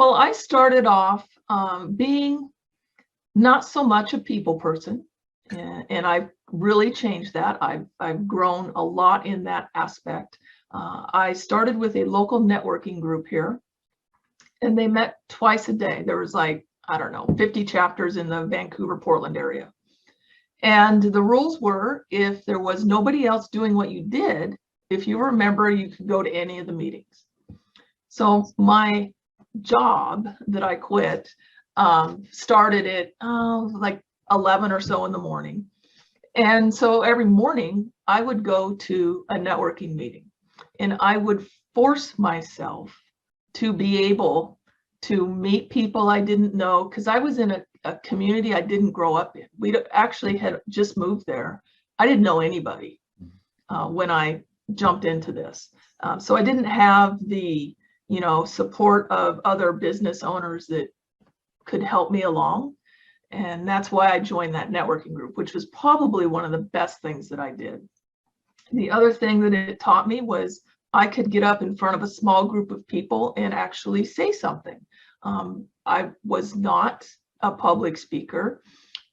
Well, I started off being not so much a people person, and I've really changed that. I've grown a lot in that aspect. I started with a local networking group here, and they met twice a day. There was like, I don't know, 50 chapters in the Vancouver, Portland area. And the rules were, if there was nobody else doing what you did, if you were a member, you could go to any of the meetings. So my job that I quit started at like 11 or so in the morning. And so every morning I would go to a networking meeting, and I would force myself to be able to meet people I didn't know, because I was in a community I didn't grow up in. We actually had just moved there. I didn't know anybody when I jumped into this. So I didn't have the support of other business owners that could help me along. And that's why I joined that networking group, which was probably one of the best things that I did. The other thing that it taught me was I could get up in front of a small group of people and actually say something. I was not a public speaker.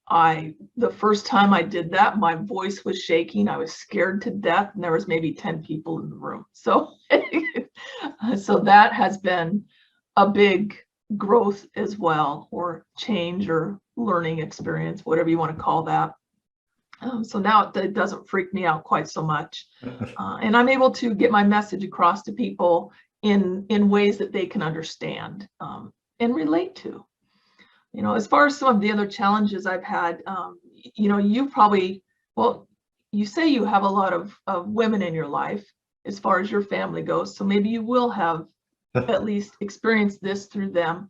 The first time I did that, my voice was shaking. I was scared to death, and there was maybe 10 people in the room. So, so that has been a big growth as well, or change, or learning experience, whatever you want to call that. So now it doesn't freak me out quite so much. And I'm able to get my message across to people in ways that they can understand and relate to. As far as some of the other challenges I've had, you probably, well, you say you have a lot of women in your life as far as your family goes. So maybe you will have at least experienced this through them.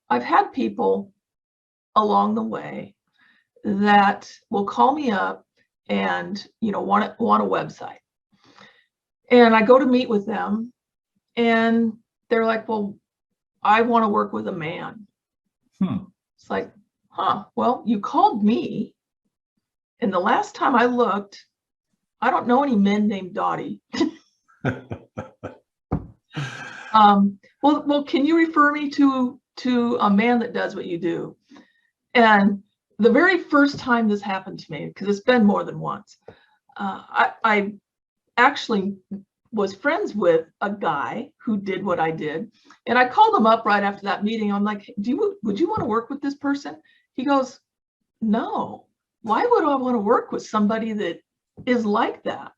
I've had people along the way that will call me up and want a website, and I go to meet with them, and they're like, well, I want to work with a man. It's like, well, you called me, and the last time I looked, I don't know any men named Dotty. Well, can you refer me to a man that does what you do? And the very first time this happened to me, because it's been more than once, I actually was friends with a guy who did what I did. And I called him up right after that meeting. I'm like, would you want to work with this person? He goes, no, why would I want to work with somebody that is like that?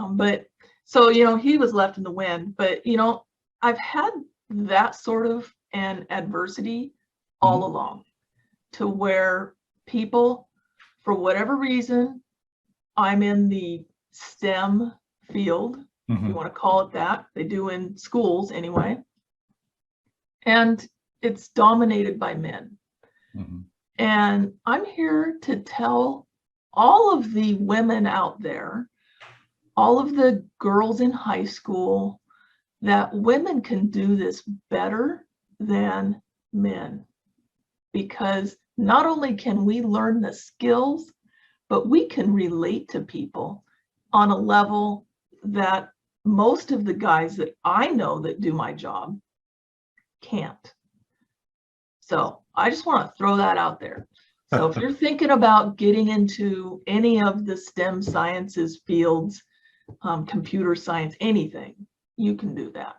But so, he was left in the wind. But, I've had that sort of an adversity all along, to where people, for whatever reason, I'm in the STEM field, if you want to call it that. They do in schools anyway. And it's dominated by men. And I'm here to tell all of the women out there, all of the girls in high school, that women can do this better than men. Because not only can we learn the skills, but we can relate to people on a level that most of the guys that I know that do my job can't. So I just want to throw that out there. So if you're thinking about getting into any of the STEM sciences fields, computer science, anything, you can do that.